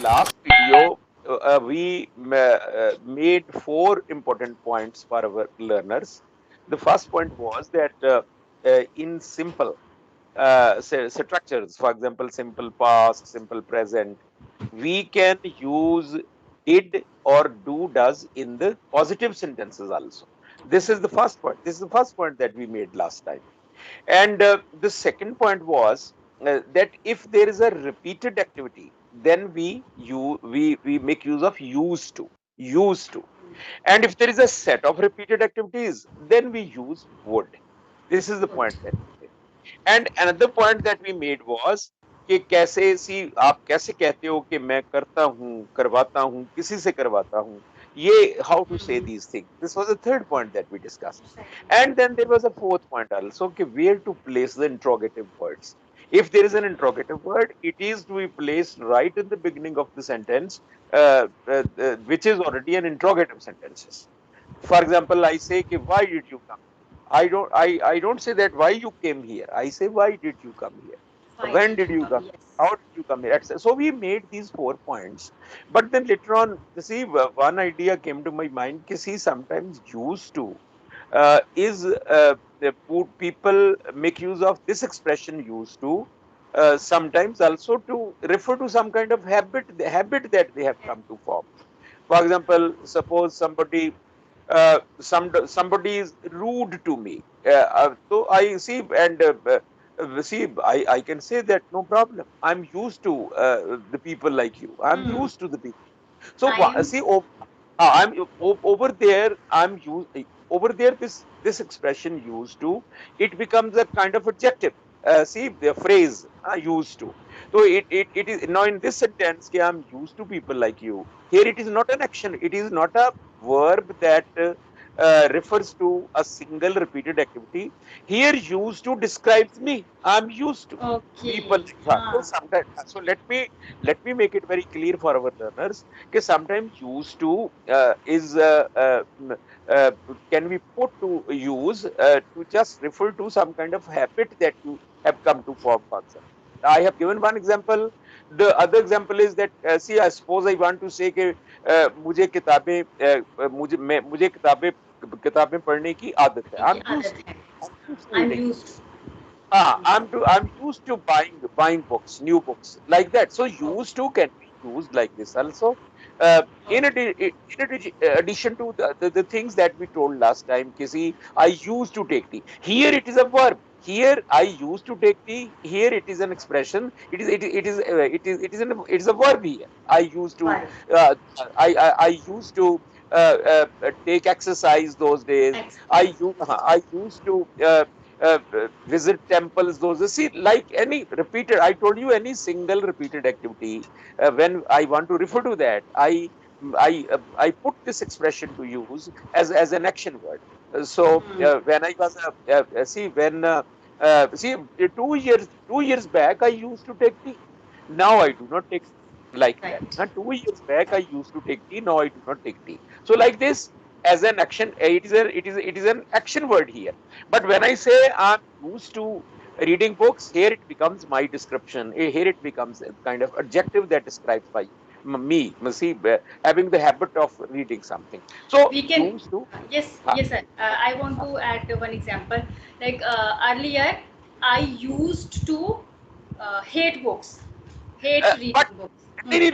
last video, we made four important points for our learners. The first point was that in simple structures, for example, simple past, simple present, we can use did or do does in the positive sentences also. This is the first point. This is the first point that we made last time. And the second point was that if there is a repeated activity, then we make use of used to. And if there is a set of repeated activities, then we use would. This is the point that we made. And another point that we made was कि कैसे सी आप कैसे कहते हो कि मैं करता हूँ, करवाता हूँ, किसी से करवाता हूँ. ये how to say these things. This was the third point that we discussed. And then there was a fourth point also, कि where to place the interrogative words. If there is an interrogative word, it is to be placed right in the beginning of the sentence, which is already an interrogative sentence. For example, I say, कि why did you come? I don't say that why you came here. I say why did you come here? Why When did did you you come? come? Yes. How did you come here? So we made these 4 points. But then later on, you see, one idea came to my mind. Ki, see, sometimes used to is people make use of this expression used to sometimes also to refer to some kind of habit, the habit that they have come to form. For example, suppose somebody is rude to me. So I see and see, I can say that no problem. I'm used to the people like you. I'm Hmm. used to the people. So I am. see, over there. I'm used over there. This expression used to, it becomes a kind of adjective. See the phrase used to. So it is now in this sentence. Ki, I'm used to people like you. Here it is not an action. It is not a verb that refers to a single repeated activity. Here used to describes me. I'm used to people. Okay. So Huh. sometimes, so let me make it very clear for our learners. Okay, sometimes used to is uh, can be put to use to just refer to some kind of habit that you have come to form. For example, I have given one example. The other example is that see, I suppose I want to say कि मुझे किताबें मुझे किताबें पढ़ने की आदत है. की आदत है. I'm used to I'm reading used books. to. I'm used to buying books, new books like that. So Oh, used to can be used like this also. Addition to the things that we told last time, Kisi, I used to take tea. Here it is a verb. Here I used to take tea. Here it is an expression. It is a verb here. I used to fine. uh, I used to take exercise those days. Excellent. I used to visit temples. Those, see, like any repeated, I told you, any single repeated activity, when I want to refer to that, I put this expression to use as an action word. So Hmm. when I was see when see 2 years back I used to take tea. Now I do not take like that. Right. Now, 2 years back I used to take tea. Now I do not take tea. So like this, as an action, it is an action word here. But when I say I'm used to reading books, here it becomes my description. Here it becomes a kind of adjective that describes me. See, having the habit of reading something. So We can. used to. Yes, Uh, yes, sir. I want to add one example. Like earlier, I used to hate books, hate but reading books.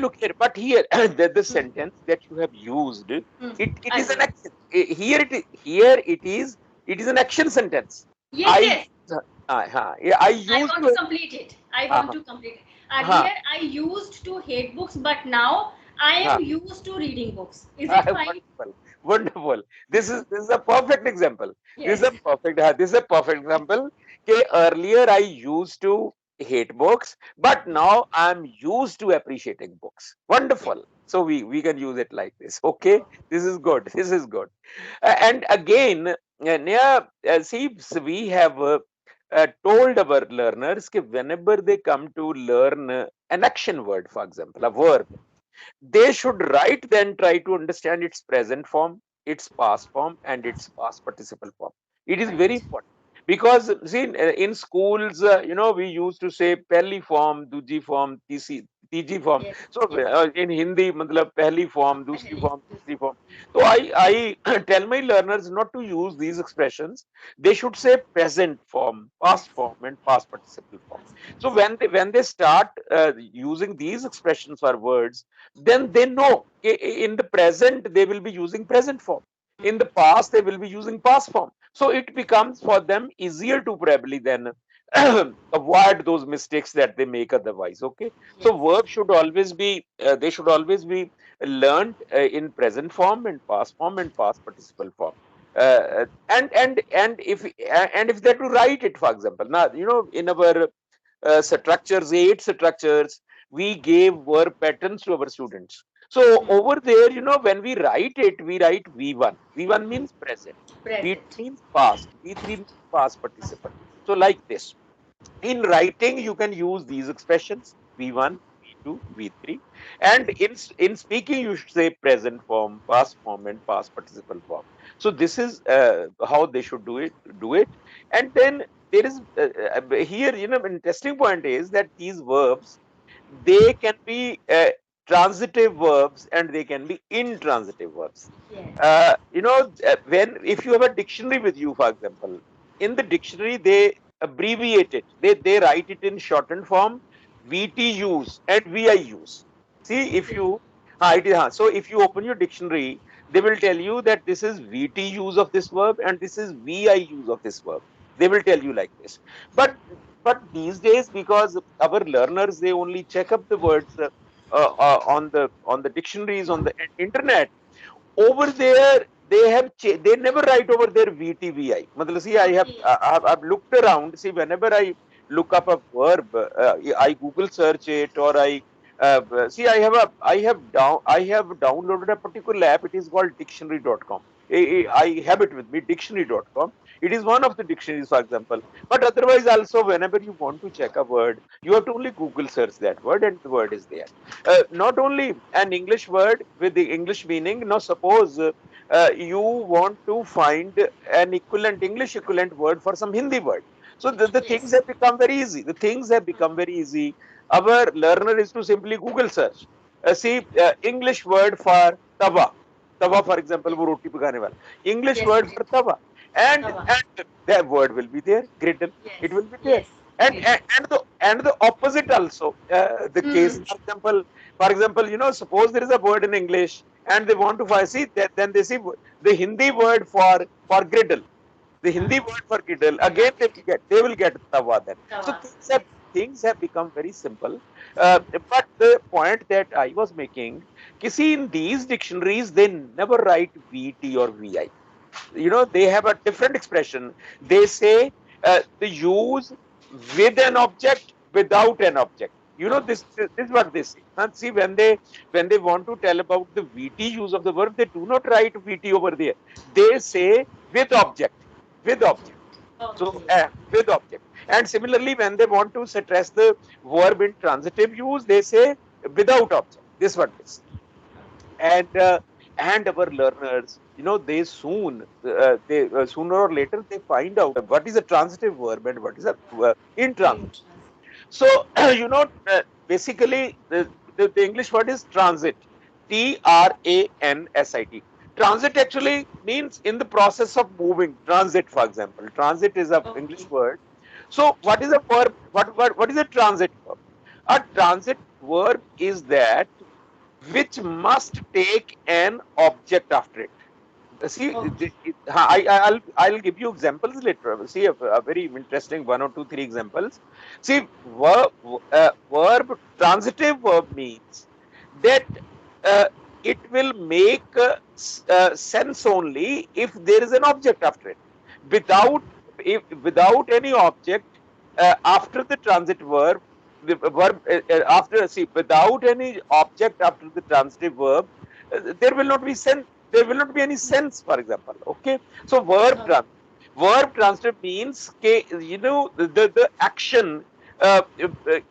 look here. But here, the Hmm. sentence that you have used, Hmm. it is an Earlier. action. Here it is an action sentence. Yes, I yes. yeah, I I used want to to. complete it. I Uh, want to complete it. uh, Earlier, I used to hate books, but now I uh, am used to reading books. Is it fine? Wonderful, wonderful. This is a perfect example. This is Yes. a perfect example. Okay, earlier I used to hate books, but now I'm used to appreciating books. Yes. Wonderful. So we can use it like this. Okay, this is good. This is good. And again, Neha, see, so we have told our learners that whenever they come to learn an action word, for example, a verb, they should write then try to understand its present form, its past form, and its past participle form. It is very Right. important because see in schools, we used to say pehli form, duji form, तीजी form. Yes. So Yes. in Hindi, मतलब पहली form, दूसरी पहली form, तीसरी दूसरी. form. So I tell my learners not to use these expressions. They should say present form, past Yes. form, and past participle form. Past So participle. when they start using these expressions or words, then they know in the present they will be using present form. In the past they will be using past form. So it becomes for them easier to probably then avoid those mistakes that they make otherwise. Okay, so Yes. verbs should always be they should always be learned in present form and past form and past participle form. And if they have to write it, for example, now in our structures, 8 structures, we gave verb patterns to our students. So over there, when we write it, we write V1. V1 means present. V2 Present. means past. V3 means past Past participle. So participle. like this. In writing, you can use these expressions V1, V2, V3. And in speaking, you should say present form, past form, and past participle form. So this is how they should do it. And then there is here, an interesting point is that these verbs, they can be transitive verbs and they can be intransitive verbs. Yes. When if you have a dictionary with you, for example, in the dictionary they abbreviate it. They write it in shortened form, VTUs and VIUs. See, if Okay. you so if you open your dictionary, they will tell you that this is VTUs of this verb and this is VIUs of this verb. They will tell you like this. But but these days, because our learners, they only check up the words on the dictionaries on the internet. Over there they never write over there VTVI. Matlab, see, Okay. I've looked around. See, whenever I look up a verb, I Google search it, or see, I have downloaded a particular app. It is called dictionary.com. I have it with me, dictionary.com. It is one of the dictionaries, for example. But otherwise also, whenever you want to check a word, you have to only Google search that word and the word is there. Not only an English word with the English meaning. Now, suppose you want to find an English equivalent word for some Hindi word. So the things Yes. have become very easy. The things have become very easy. Our learner is to simply Google search. See, English word for tawa. Tawa, for example, Yes. wo roti pekane wala. English Yes. word for Great. tawa. Tawa. And that word will be there, griddle. Yes. It will be there. Yes. And, Great. and, and the and the opposite also. The case, Hmm. for example, suppose there is a word in English and they want to find, see, then they see the Hindi word for griddle. The Hindi word for griddle, again Great. they will get tawa then. So Tawa. things have Yes. things have become very simple. But the point that I was making, see, in these dictionaries they never write VT or VI. They have a different expression. They say the use with an object, without an object. This is what they say. And see, when they want to tell about the VT use of the verb, they do not write VT over there. They say with object, with object. So Okay. with object. And similarly, when they want to stress the verb in transitive use, they say without object. This is what they say. And uh, and our learners, they they sooner or later they find out what is a transitive verb and what is a intransitive. Interest. So basically the English word is transit. Transit. Transit actually means in the process of moving. Transit, for example, transit is a English Okay. word. So what is a verb? What is a transit verb? A transit verb is that which must take an object after it. See, Okay. I'll give you examples later. See, a very interesting one or two, three examples. See, verb transitive verb means that uh, it will make sense only if there is an object after it. Without without any object after the transit verb, the verb after see without any object after the transitive verb, there will not be sense. There will not be any sense, for example. Okay, so Okay. verb transitive means the action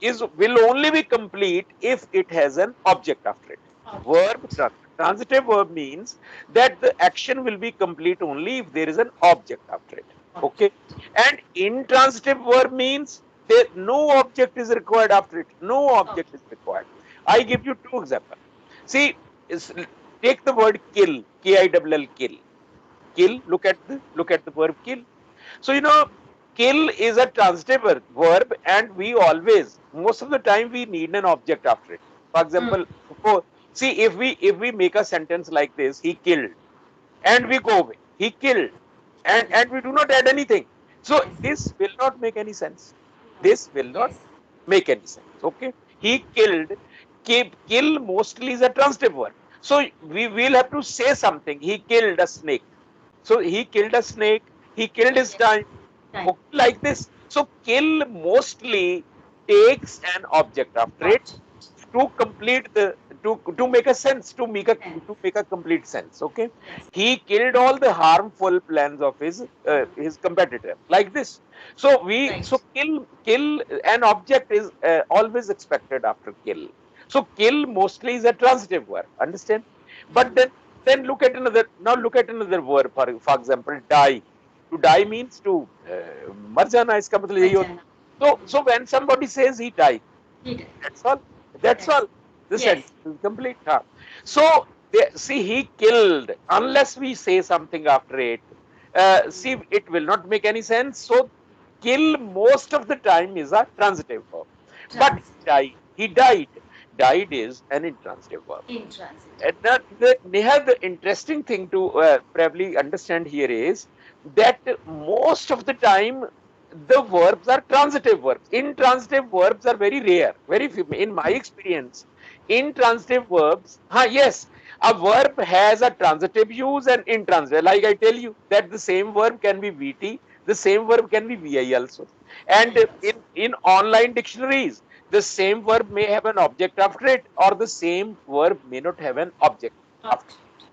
is will only be complete if it has an object after it. Object. Transitive verb means that the action will be complete only if there is an object after it. Okay, Object. and intransitive verb means there no object is required after it. No Okay. object is required. I give you two examples. See, take the word kill, Kill, kill. Kill. Look at the verb kill. So kill is a transitive verb, and we always, most of the time, we need an object after it. For Mm. example, see, if we make a sentence like this, he killed, and we go away, he killed, and we do not add anything. So Yes. this will not make any sense. No. This will not Yes. make any sense. Okay, he killed. Kill mostly is a transitive verb. So we will have to say something. He killed a snake. So he killed a snake. He killed his Yes. time. Time. Okay, like this. So kill mostly takes an object after it Object. to complete the to make a sense, Sense. to make a complete sense. Okay, Yes. he killed all the harmful plans of his competitor, like this. So we so Right. kill an object is always expected after kill. So kill mostly is a transitive verb, understand? But then look at another verb. For example, die. To die means to मर जाना, इसका मतलब यही होता Vagina. है. So when somebody says he died, He did. that's all. That's That's all. The yes. sentence is complete. Huh? So see, he killed. Unless we say something after it, see, it will not make any sense. So kill most of the time is a transitive verb. But Transit. died. He died. Died is an intransitive verb. Intransit. And now Neha, the interesting thing to probably understand here is that most of the time the verbs are transitive verbs. Intransitive verbs are very rare, very few. In my experience, intransitive verbs, yes, a verb has a transitive use and intransitive. Like I tell you that the same verb can be VT, the same verb can be VI also. And VI also. in online dictionaries, the same verb may have an object after it, or the same verb may not have an object after Object. it.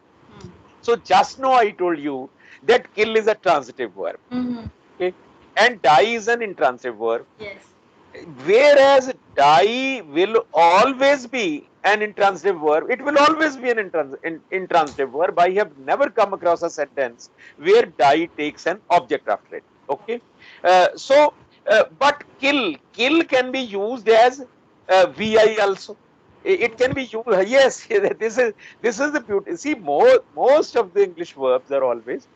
Mm. So just now I told you that kill is a transitive verb. Mm-hmm. Okay, and die is an intransitive verb. Yes. Whereas die will always be an intransitive verb. It will always be an intransitive verb. I have never come across a sentence where die takes an object after it. Okay, but kill can be used as vi also. It can be used. Yes, this is the beauty. See, most of the English verbs are always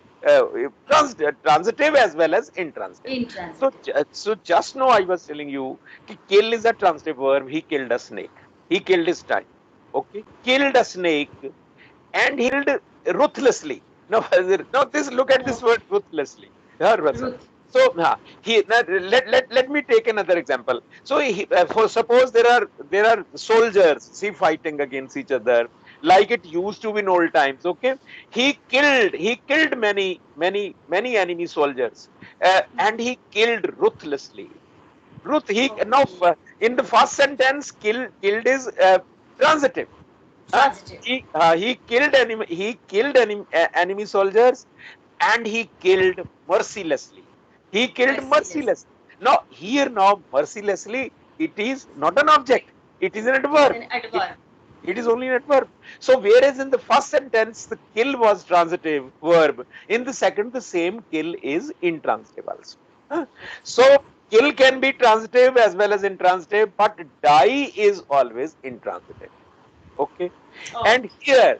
transitive as well as intransitive. So, Intransitive. so just now I was telling you, kill is a transitive verb. He killed a snake. He killed his time. Okay, killed a snake, and he killed ruthlessly. No, no. This look at this word Okay. ruthlessly. Yeah, Russell. Ruth. So now, let me take another example. So for suppose there are soldiers, see, fighting against each other like it used to be in old times. Okay, he killed many enemy soldiers, and he killed ruthlessly. He now, Okay. in the first sentence, killed is transitive. Huh? Transitive. He killed enemy soldiers, and he killed mercilessly. He killed Merciless. mercilessly. Now mercilessly, it is not an object. It is an adverb. An It, adverb. it is only an adverb. So whereas in the first sentence the kill was transitive verb, in the second the same kill is intransitive also. Huh? So kill can be transitive as well as intransitive, but die is always intransitive. Okay, Oh. and here,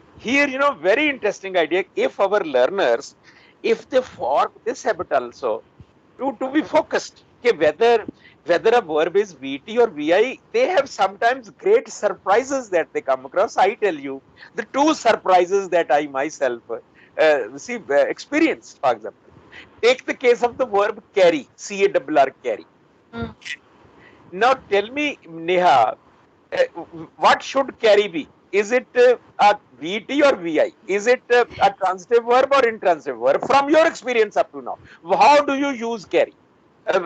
very interesting idea. If our learners, if they form this habit also to be focused, okay, whether a verb is VT or VI, they have sometimes great surprises that they come across. I tell you the two surprises that I myself experienced. For example, take the case of the verb carry, carry. Mm. Now tell me, Neha, what should carry be? Is it a VT or VI? Is it a transitive verb or intransitive verb? From your experience up to now, how do you use carry?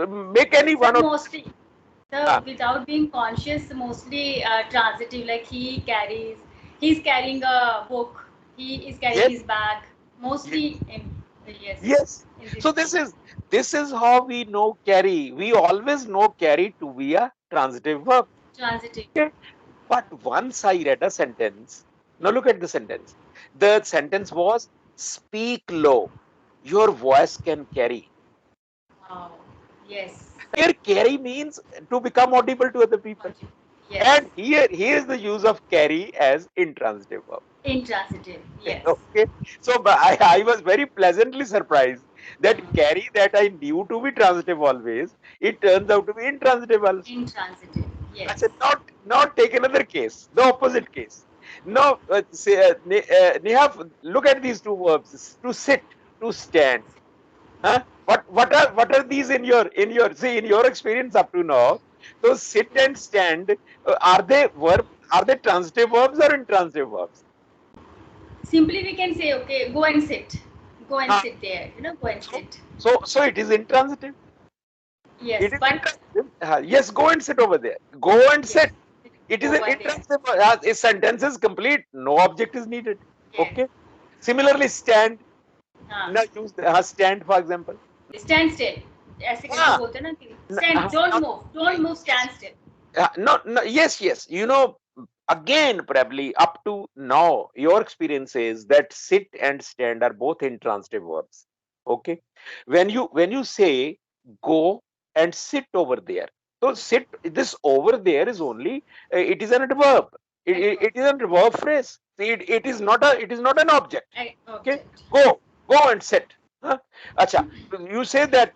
Make any So one or mostly, uh, without being conscious, mostly transitive. Like he's carrying a book. He is carrying yes, his bag. yes, Mostly in yes, yes. in this So way. this is how we know carry. We always know carry to be a transitive verb. Transitive. Okay, but once I read a sentence. Now look at the sentence. The sentence was, "Speak low. Your voice can carry." Wow. Yes. Here, carry means to become audible to other people. Yes. And here is the use of carry as intransitive verb. Intransitive. Yes. Okay, so but I was very pleasantly surprised that Hmm. carry that I knew to be transitive always, it turns out to be intransitive also. Intransitive. I Yes. said, not take another case, the opposite case. No, Neha, look at these two verbs: to sit, to stand. Huh? What are these in your see in your experience up to now? Those sit and stand, are they transitive verbs or intransitive verbs? Simply we can say, okay, go and sit. Go and Huh? sit there. Go and So sit. so it is intransitive. Yes, It is but intransitive. Yes, go and sit over there. Go and yes, sit. It is an over there. intransitive. A sentence is complete. No object is needed. Yes. Okay. Similarly, stand. हाँ. Now use stand for example. Stand still. ऐसे करके Ah, बोलते हैं ना कि n- stand, don't now, move, don't move, yes, stand still. no, no, yes, yes. Again, probably up to now, your experience is that sit and stand are both intransitive verbs. Okay. When you say go and sit over there, so sit, this over there is only it is an adverb. It Adverb. is an adverb phrase. It is not an object. Okay, Object. go and sit. Huh? Acha, you say that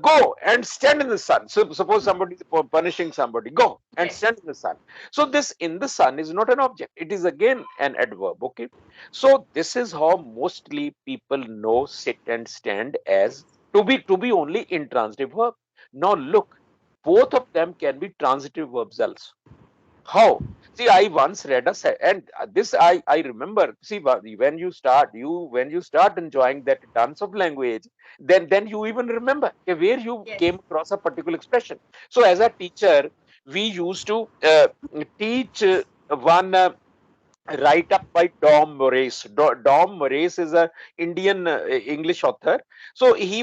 go and stand in the sun. So suppose somebody is punishing somebody, go and Yes. stand in the sun. So this in the sun is not an object. It is again an adverb. Okay. So this is how mostly people know sit and stand as to be only intransitive verb. Now look, both of them can be transitive verbs also. How? See, I once read and this I remember. See, when you start enjoying that dance of language, then you even remember okay, where you Yes. came across a particular expression. So, as a teacher, we used to teach one. Write up by Dom Moraes. Dom Moraes is a Indian English author. So he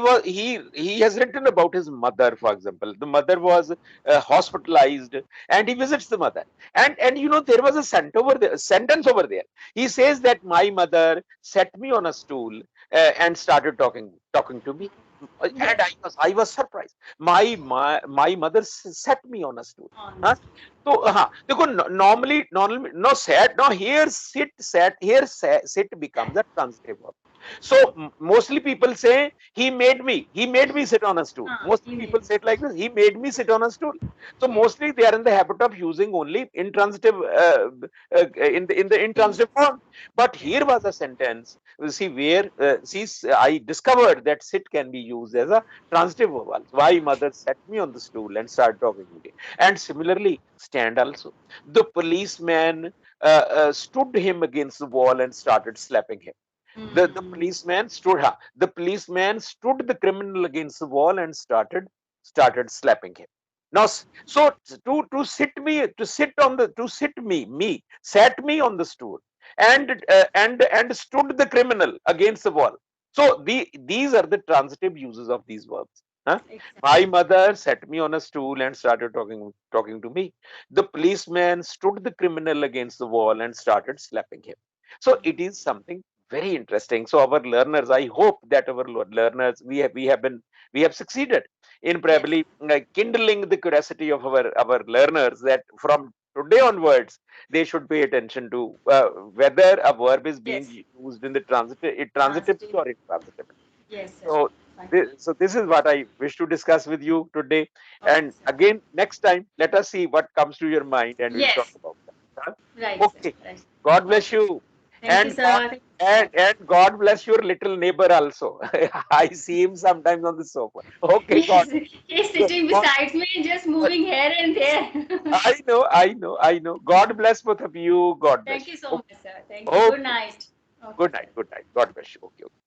has written about his mother, for example. The mother was hospitalized, and he visits the mother. And there was a sentence over there. He says that my mother set me on a stool and started talking to me. And Yes. I was surprised. My mother set me on a stool. On. Huh? So, देखो normally no sat no here sit sat here sit becomes a transitive verb. So mostly people say he made me sit on a stool. हाँ. Mostly Email. people say it like this, he made me sit on a stool. So Yes. mostly they are in the habit of using only intransitive in the Things. intransitive form. But Yes. here was a sentence. See where I discovered that sit can be used as a transitive verb. Also. Why mother set me on the stool and started talking to me. And similarly, stand also. The policeman stood him against the wall and started slapping him. The Hmm. policeman stood the policeman stood the criminal against the wall and started slapping him. Now, so to sit me sat me on the stool and stood the criminal against the wall. So these are the transitive uses of these verbs. Huh? My Exactly. mother set me on a stool and started talking to me. The policeman stood the criminal against the wall and started slapping him. So it is something very interesting. So our learners, I hope that our learners, we have succeeded in Yes. probably kindling the curiosity of our learners that from today onwards they should pay attention to whether a verb is being Yes. used in the transitively Transitive. or intransitively. Yes, sir. So Fine. this is what I wish to discuss with you today. Okay, And sir. again, next time, let us see what comes to your mind and we'll talk Yes. about that. Huh? Right, sir. Okay. Right. God bless Okay. you. Thank you, And God sir. Thank you so and, much. and God bless your little neighbor also. I see him sometimes on the sofa. Okay, God. Yes, he's sitting God beside me and just moving here and there. I know. God bless both of you. God Thank bless you you. so Okay. much, sir. Thank you. Good Okay. night. Okay, Good sir. night. Good night. God bless you. Okay. Okay.